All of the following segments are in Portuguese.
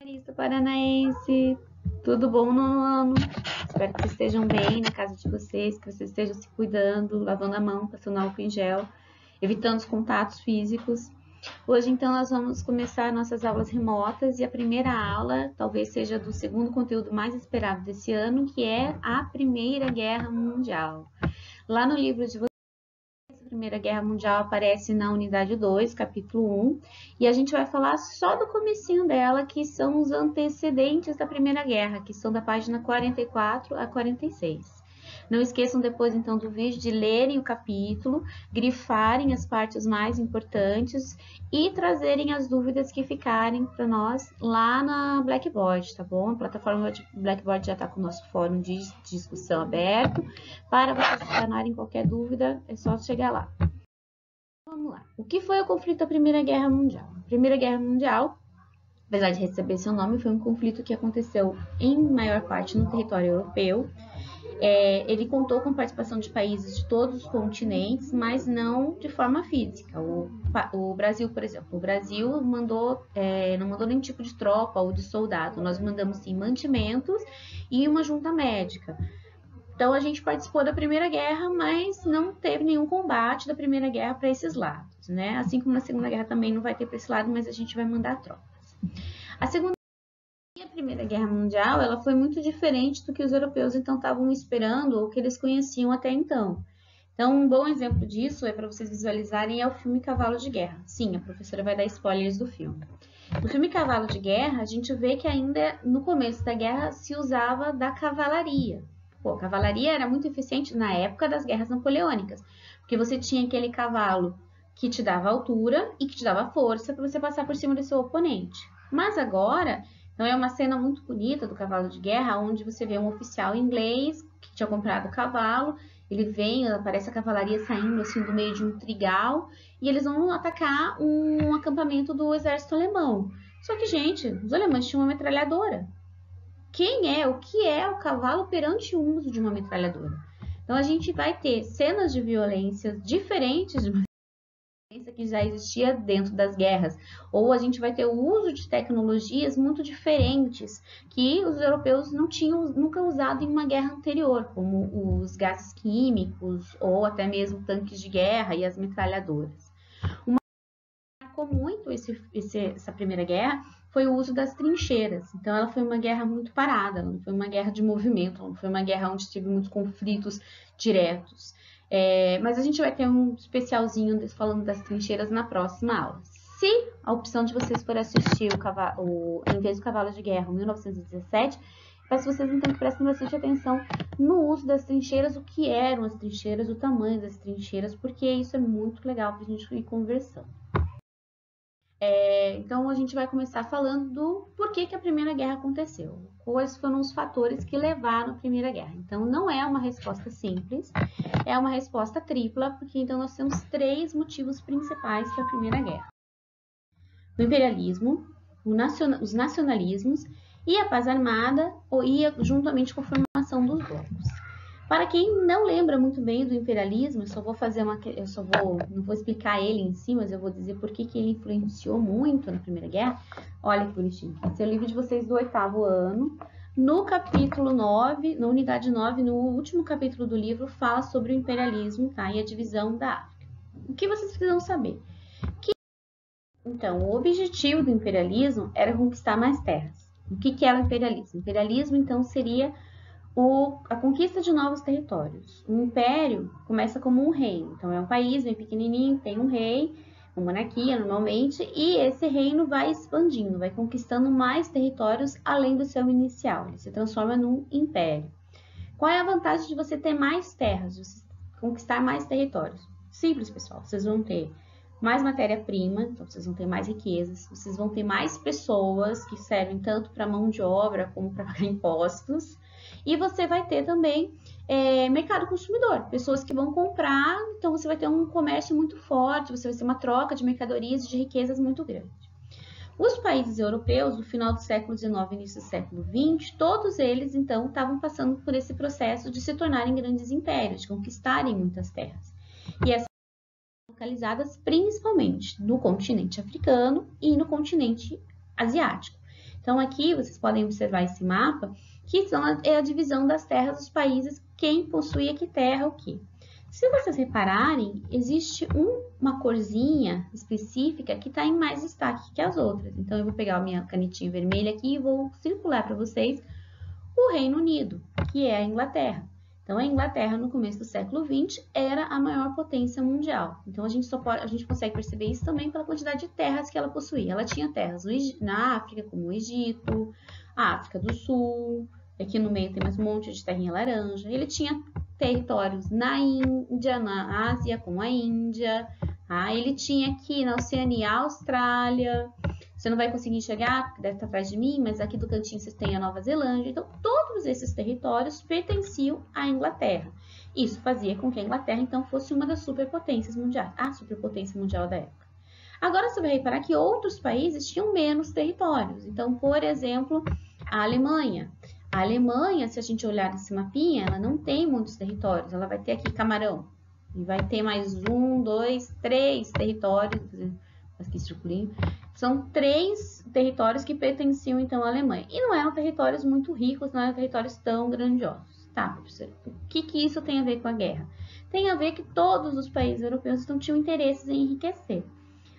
Paulista Paranaense, tudo bom no ano? Espero que vocês estejam bem na casa de vocês, que vocês estejam se cuidando, lavando a mão, passando álcool em gel, evitando os contatos físicos. Hoje, então, nós vamos começar nossas aulas remotas e a primeira aula talvez seja do segundo conteúdo mais esperado desse ano, que é a Primeira Guerra Mundial. Lá no livro de vocês, a Primeira Guerra Mundial aparece na unidade 2, capítulo 1, e a gente vai falar só do comecinho dela, que são os antecedentes da Primeira Guerra, que são da página 44 a 46. Não esqueçam depois, então, do vídeo de lerem o capítulo, grifarem as partes mais importantes e trazerem as dúvidas que ficarem para nós lá na Blackboard, tá bom? A plataforma de Blackboard já está com o nosso fórum de discussão aberto. Para vocês sanarem qualquer dúvida, é só chegar lá. Vamos lá. O que foi o conflito da Primeira Guerra Mundial? A Primeira Guerra Mundial, apesar de receber seu nome, foi um conflito que aconteceu em maior parte no território europeu. Ele contou com participação de países de todos os continentes, mas não de forma física. O Brasil, por exemplo, o Brasil não mandou nenhum tipo de tropa ou de soldado. Nós mandamos sim mantimentos e uma junta médica. Então a gente participou da Primeira Guerra, mas não teve nenhum combate da Primeira Guerra para esses lados, né? Assim como na Segunda Guerra também não vai ter para esse lado, mas a gente vai mandar tropas. A Primeira Guerra Mundial, ela foi muito diferente do que os europeus então estavam esperando ou que eles conheciam até então. Então, um bom exemplo disso é para vocês visualizarem é o filme Cavalo de Guerra. Sim, a professora vai dar spoilers do filme. No filme Cavalo de Guerra, a gente vê que ainda no começo da guerra se usava da cavalaria. Pô, a cavalaria era muito eficiente na época das guerras napoleônicas, porque você tinha aquele cavalo que te dava altura e que te dava força para você passar por cima do seu oponente. Mas agora, então é uma cena muito bonita do cavalo de guerra, onde você vê um oficial inglês que tinha comprado o cavalo, ele vem, aparece a cavalaria saindo assim do meio de um trigal, e eles vão atacar um acampamento do exército alemão. Só que, gente, os alemães tinham uma metralhadora. O que é o cavalo perante o uso de uma metralhadora? Então a gente vai ter cenas de violência diferentes de uma que já existia dentro das guerras, ou a gente vai ter o uso de tecnologias muito diferentes que os europeus não tinham nunca usado em uma guerra anterior, como os gases químicos ou até mesmo tanques de guerra e as metralhadoras. Uma que marcou muito essa Primeira Guerra foi o uso das trincheiras. Então ela foi uma guerra muito parada, não foi uma guerra de movimento, não foi uma guerra onde teve muitos conflitos diretos. Mas a gente vai ter um especialzinho falando das trincheiras na próxima aula. Se a opção de vocês for assistir Em Vez do Cavalo de Guerra, 1917, peço vocês então que prestem bastante atenção no uso das trincheiras, o que eram as trincheiras, o tamanho das trincheiras, porque isso é muito legal para a gente ir conversando. Então, a gente vai começar falando do porquê que a Primeira Guerra aconteceu. Quais foram os fatores que levaram à Primeira Guerra. Então, não é uma resposta simples, é uma resposta tripla, porque então nós temos três motivos principais para a Primeira Guerra. O imperialismo, os nacionalismos e a paz armada, juntamente com a formação dos blocos. Para quem não lembra muito bem do imperialismo, não vou explicar ele em si, mas eu vou dizer por que ele influenciou muito na Primeira Guerra. Olha que bonitinho. Esse é o livro de vocês do 8º ano. No capítulo 9, na unidade 9, no último capítulo do livro, fala sobre o imperialismo, tá? E a divisão da África. O que vocês precisam saber? Então, o objetivo do imperialismo era conquistar mais terras. O que é o imperialismo? O imperialismo, então, seria a conquista de novos territórios. O império começa como um reino, então é um país bem pequenininho, tem um rei, uma monarquia normalmente, e esse reino vai expandindo, vai conquistando mais territórios além do seu inicial, ele se transforma num império. Qual é a vantagem de você ter mais terras, de você conquistar mais territórios? Simples, pessoal, vocês vão ter mais matéria-prima, então vocês vão ter mais riquezas, vocês vão ter mais pessoas que servem tanto para mão de obra como para pagar impostos, e você vai ter também mercado consumidor, pessoas que vão comprar, então você vai ter um comércio muito forte, você vai ter uma troca de mercadorias e de riquezas muito grande. Os países europeus, no final do século XIX e início do século XX, todos eles, então, estavam passando por esse processo de se tornarem grandes impérios, de conquistarem muitas terras. E essas localizadas principalmente no continente africano e no continente asiático. Então, aqui vocês podem observar esse mapa, que é a divisão das terras dos países, quem possuía que terra o quê. Se vocês repararem, existe uma corzinha específica que está em mais destaque que as outras. Então, eu vou pegar a minha canetinha vermelha aqui e vou circular para vocês o Reino Unido, que é a Inglaterra. Então, a Inglaterra, no começo do século XX, era a maior potência mundial. Então, a gente consegue perceber isso também pela quantidade de terras que ela possuía. Ela tinha terras na África, como o Egito, a África do Sul, aqui no meio tem mais um monte de terrinha laranja. Ele tinha territórios na Índia, na Ásia, como a Índia. Ele tinha aqui na Oceania a Austrália. Você não vai conseguir enxergar, porque deve estar atrás de mim, mas aqui do cantinho vocês têm a Nova Zelândia. Então, todos esses territórios pertenciam à Inglaterra. Isso fazia com que a Inglaterra, então, fosse uma das superpotências mundiais, a superpotência mundial da época. Agora, você vai reparar que outros países tinham menos territórios. Então, por exemplo, a Alemanha. A Alemanha, se a gente olhar nesse mapinha, ela não tem muitos territórios. Ela vai ter aqui Camarão. E vai ter mais 1, 2, 3 territórios. Vou fazer aqui circulinho. São 3 territórios que pertenciam, então, à Alemanha. E não eram territórios muito ricos, não eram territórios tão grandiosos. Tá, professor? O que isso tem a ver com a guerra? Tem a ver que todos os países europeus tinham interesses em enriquecer.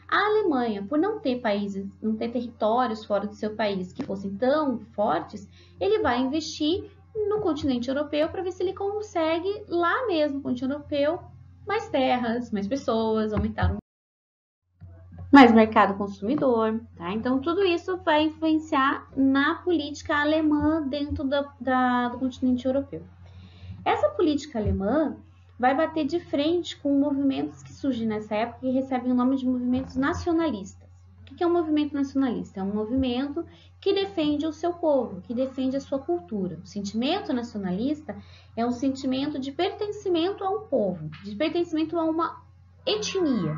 A Alemanha, por não ter países, não ter territórios fora do seu país que fossem tão fortes, ele vai investir no continente europeu para ver se ele consegue, lá mesmo no continente europeu, mais terras, mais pessoas, aumentar mais mercado consumidor, tá? Então, tudo isso vai influenciar na política alemã dentro do continente europeu. Essa política alemã vai bater de frente com movimentos que surgem nessa época e recebem o nome de movimentos nacionalistas. O que é um movimento nacionalista? É um movimento que defende o seu povo, que defende a sua cultura. O sentimento nacionalista é um sentimento de pertencimento a um povo, de pertencimento a uma etnia.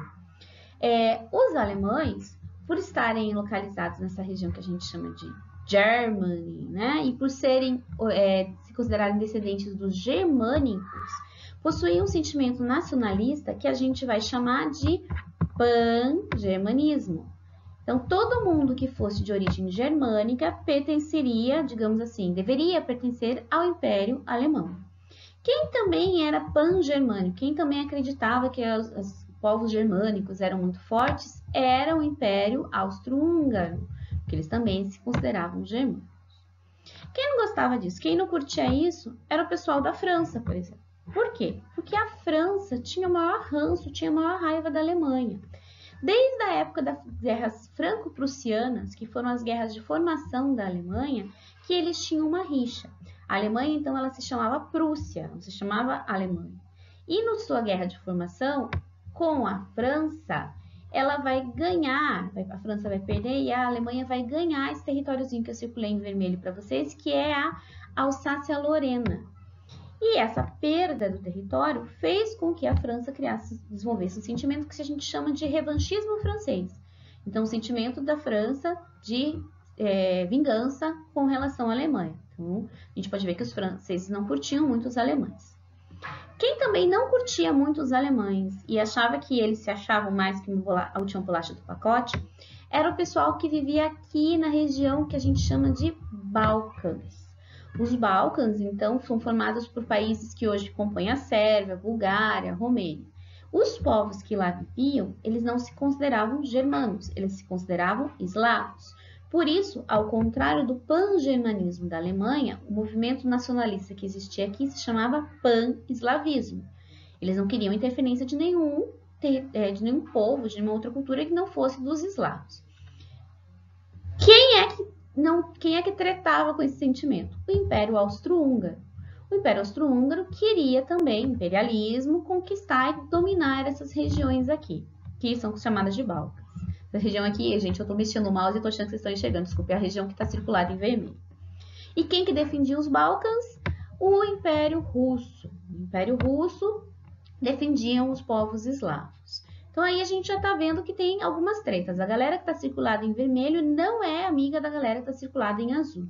Os alemães, por estarem localizados nessa região que a gente chama de Germany, né, e por se considerarem descendentes dos germânicos, possuíam um sentimento nacionalista que a gente vai chamar de pan-germanismo. Então, todo mundo que fosse de origem germânica pertenceria, digamos assim, deveria pertencer ao Império Alemão. Quem também era pan-germânico, quem também acreditava que os povos germânicos eram muito fortes, era o Império Austro-Húngaro, porque eles também se consideravam germânicos. Quem não gostava disso, quem não curtia isso, era o pessoal da França, por exemplo. Por quê? Porque a França tinha o maior ranço, tinha a maior raiva da Alemanha. Desde a época das guerras franco-prussianas, que foram as guerras de formação da Alemanha, que eles tinham uma rixa. A Alemanha, então, ela se chamava Prússia, não se chamava Alemanha. E na sua guerra de formação, com a França, ela vai ganhar, a França vai perder e a Alemanha vai ganhar esse territóriozinho que eu circulei em vermelho para vocês, que é a Alsácia-Lorena. E essa perda do território fez com que a França desenvolvesse um sentimento que a gente chama de revanchismo francês. Então, o sentimento da França de vingança com relação à Alemanha. Então, a gente pode ver que os franceses não curtiam muito os alemães. Quem também não curtia muito os alemães e achava que eles se achavam mais que a última bolacha do pacote, era o pessoal que vivia aqui na região que a gente chama de Balcãs. Os Balcãs, então, são formados por países que hoje compõem a Sérvia, a Bulgária, a Romênia. Os povos que lá viviam, eles não se consideravam germanos, eles se consideravam eslavos. Por isso, ao contrário do pan-germanismo da Alemanha, o movimento nacionalista que existia aqui se chamava pan-eslavismo. Eles não queriam interferência de nenhum povo, de nenhuma outra cultura que não fosse dos eslavos. Quem é que tretava com esse sentimento? O Império Austro-Húngaro. O Império Austro-Húngaro queria também, imperialismo, conquistar e dominar essas regiões aqui, que são chamadas de Balcãs. Essa região aqui, gente, eu estou mexendo o mouse e estou achando que vocês estão enxergando, desculpe, é a região que está circulada em vermelho. E quem que defendia os Balcãs? O Império Russo. O Império Russo defendiam os povos eslavos. Então, aí a gente já está vendo que tem algumas tretas. A galera que está circulada em vermelho não é amiga da galera que está circulada em azul.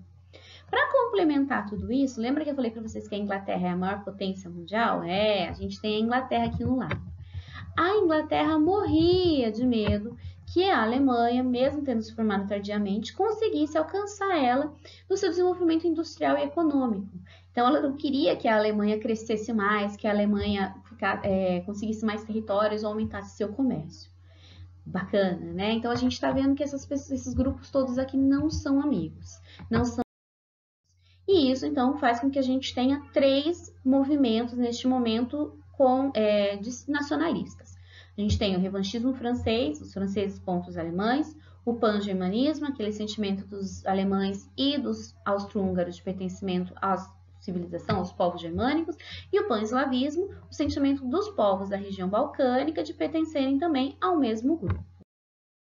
Para complementar tudo isso, lembra que eu falei para vocês que a Inglaterra é a maior potência mundial? A gente tem a Inglaterra aqui no lado. A Inglaterra morria de medo que a Alemanha, mesmo tendo se formado tardiamente, conseguisse alcançar ela no seu desenvolvimento industrial e econômico. Então, ela não queria que a Alemanha crescesse mais, que a Alemanha conseguisse mais territórios ou aumentasse seu comércio. Bacana, né? Então, a gente está vendo que esses grupos todos aqui não são amigos, não são. E isso, então, faz com que a gente tenha 3 movimentos neste momento nacionalistas. A gente tem o revanchismo francês, os franceses contra os alemães, o pan-germanismo, aquele sentimento dos alemães e dos austro-húngaros de pertencimento à civilização, aos povos germânicos, e o pan-eslavismo, o sentimento dos povos da região balcânica de pertencerem também ao mesmo grupo.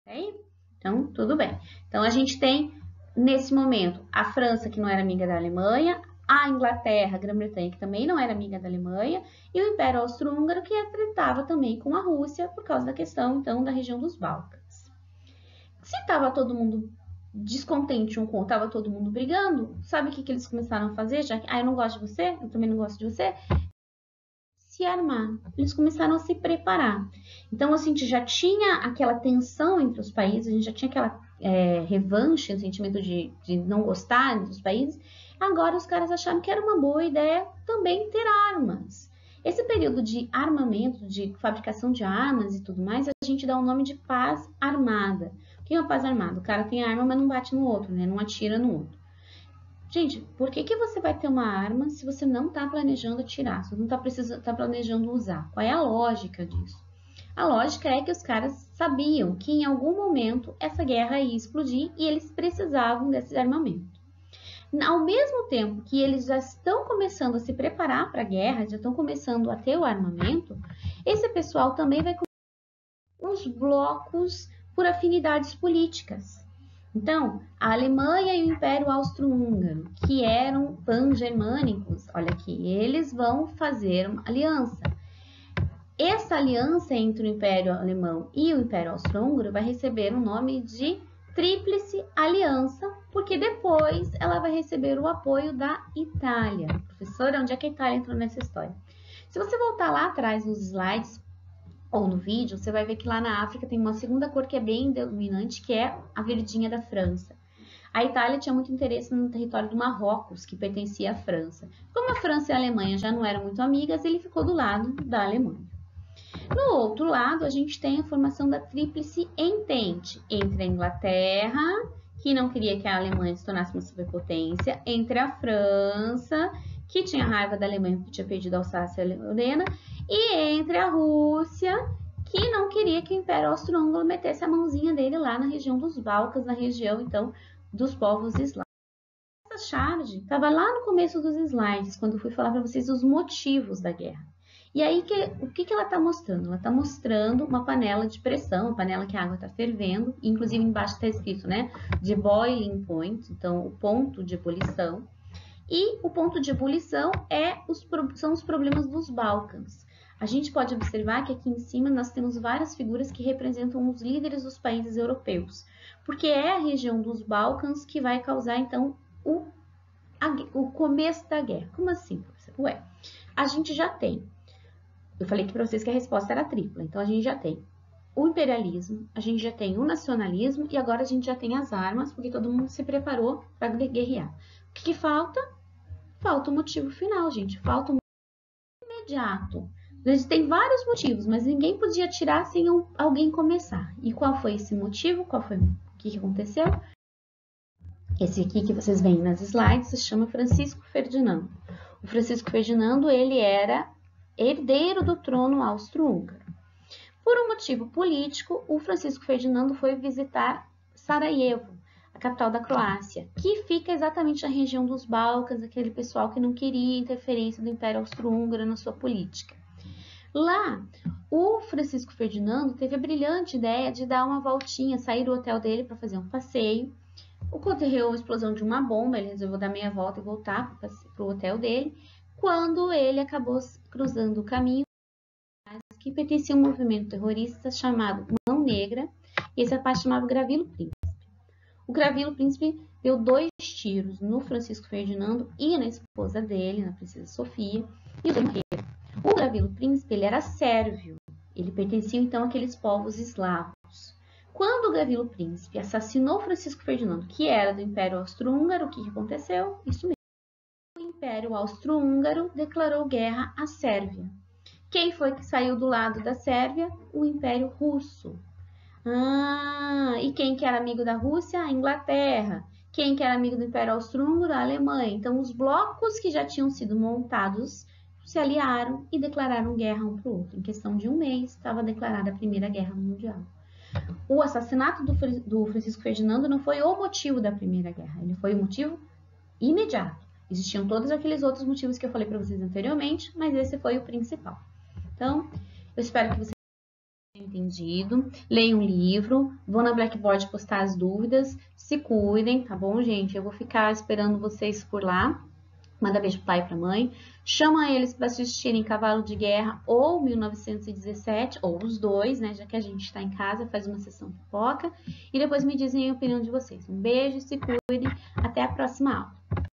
Ok? Então, tudo bem. Então, a gente tem, nesse momento, a França, que não era amiga da Alemanha, a Inglaterra, a Grã-Bretanha, que também não era amiga da Alemanha, e o Império Austro-Húngaro, que tratava também com a Rússia, por causa da questão, então, da região dos Balcãs. Se estava todo mundo descontente um com o outro, estava todo mundo brigando, sabe o que eles começaram a fazer? Já que, eu não gosto de você, eu também não gosto de você. Se armar. Eles começaram a se preparar. Então, assim, a gente já tinha aquela tensão entre os países, a gente já tinha aquela revanche, o sentimento de não gostar entre os países. Agora os caras acharam que era uma boa ideia também ter armas. Esse período de armamento, de fabricação de armas e tudo mais, a gente dá o nome de paz armada. O que é uma paz armada? O cara tem arma, mas não bate no outro, né? Não atira no outro. Gente, por que você vai ter uma arma se você não está planejando atirar, se você não está planejando usar? Qual é a lógica disso? A lógica é que os caras sabiam que em algum momento essa guerra ia explodir e eles precisavam desse armamento. Ao mesmo tempo que eles já estão começando a se preparar para a guerra, já estão começando a ter o armamento, esse pessoal também vai começar os blocos por afinidades políticas. Então, a Alemanha e o Império Austro-Húngaro, que eram pan-germânicos, olha aqui, eles vão fazer uma aliança. Essa aliança entre o Império Alemão e o Império Austro-Húngaro vai receber o nome de Tríplice Aliança, porque depois ela vai receber o apoio da Itália. Professora, onde é que a Itália entrou nessa história? Se você voltar lá atrás nos slides ou no vídeo, você vai ver que lá na África tem uma segunda cor que é bem dominante, que é a verdinha da França. A Itália tinha muito interesse no território do Marrocos, que pertencia à França. Como a França e a Alemanha já não eram muito amigas, ele ficou do lado da Alemanha. No outro lado, a gente tem a formação da Tríplice Entente entre a Inglaterra, que não queria que a Alemanha se tornasse uma superpotência, entre a França, que tinha raiva da Alemanha porque tinha perdido a Alsácia e a Lorena, e entre a Rússia, que não queria que o Império Austro-Húngaro metesse a mãozinha dele lá na região dos Balcãs, na região, então, dos povos eslavos. Essa charge estava lá no começo dos slides, quando eu fui falar para vocês os motivos da guerra. E aí, o que ela está mostrando? Ela está mostrando uma panela de pressão, uma panela que a água está fervendo, inclusive embaixo está escrito, né, de boiling point, então o ponto de ebulição. E o ponto de ebulição são os problemas dos Balcãs. A gente pode observar que aqui em cima nós temos várias figuras que representam os líderes dos países europeus, porque é a região dos Balcãs que vai causar, então, o começo da guerra. Como assim, professor? Ué, a gente já tem. Eu falei aqui para vocês que a resposta era tripla. Então, a gente já tem o imperialismo, a gente já tem o nacionalismo e agora a gente já tem as armas, porque todo mundo se preparou para guerrear. O que falta? Falta o motivo final, gente. Falta o motivo imediato. A gente tem vários motivos, mas ninguém podia tirar sem alguém começar. E qual foi esse motivo? O que aconteceu? Esse aqui que vocês veem nas slides se chama Francisco Ferdinando. O Francisco Ferdinando, ele era herdeiro do trono austro-húngaro. Por um motivo político, o Francisco Ferdinando foi visitar Sarajevo, a capital da Croácia, que fica exatamente na região dos Balcãs, aquele pessoal que não queria interferência do Império Austro-Húngaro na sua política. Lá, o Francisco Ferdinando teve a brilhante ideia de dar uma voltinha, sair do hotel dele para fazer um passeio. Ocorreu a explosão de uma bomba, ele resolveu dar meia volta e voltar para o hotel dele, quando ele acabou cruzando o caminho que pertencia a um movimento terrorista chamado Mão Negra, e essa parte chamava Gravilo Príncipe. O Gravilo Príncipe deu 2 tiros no Francisco Ferdinando e na esposa dele, na princesa Sofia, e morreram. O Gravilo Príncipe, ele era sérvio, ele pertencia então àqueles povos eslavos. Quando o Gavrilo Príncipe assassinou Francisco Ferdinando, que era do Império Austro-Húngaro, o que aconteceu? Isso mesmo. O Império Austro-Húngaro declarou guerra à Sérvia. Quem foi que saiu do lado da Sérvia? O Império Russo. E quem que era amigo da Rússia? A Inglaterra. Quem que era amigo do Império Austro-Húngaro? A Alemanha. Então, os blocos que já tinham sido montados se aliaram e declararam guerra um para o outro. Em questão de um mês, estava declarada a Primeira Guerra Mundial. O assassinato do Francisco Ferdinando não foi o motivo da Primeira Guerra, ele foi o motivo imediato. Existiam todos aqueles outros motivos que eu falei para vocês anteriormente, mas esse foi o principal. Então, eu espero que vocês tenham entendido. Leiam um livro, vão na Blackboard postar as dúvidas, se cuidem, tá bom, gente? Eu vou ficar esperando vocês por lá. Manda beijo pro pai e pra mãe. Chama eles para assistirem Cavalo de Guerra ou 1917, ou os dois, né? Já que a gente está em casa, faz uma sessão pipoca. E depois me dizem a opinião de vocês. Um beijo, se cuidem. Até a próxima aula.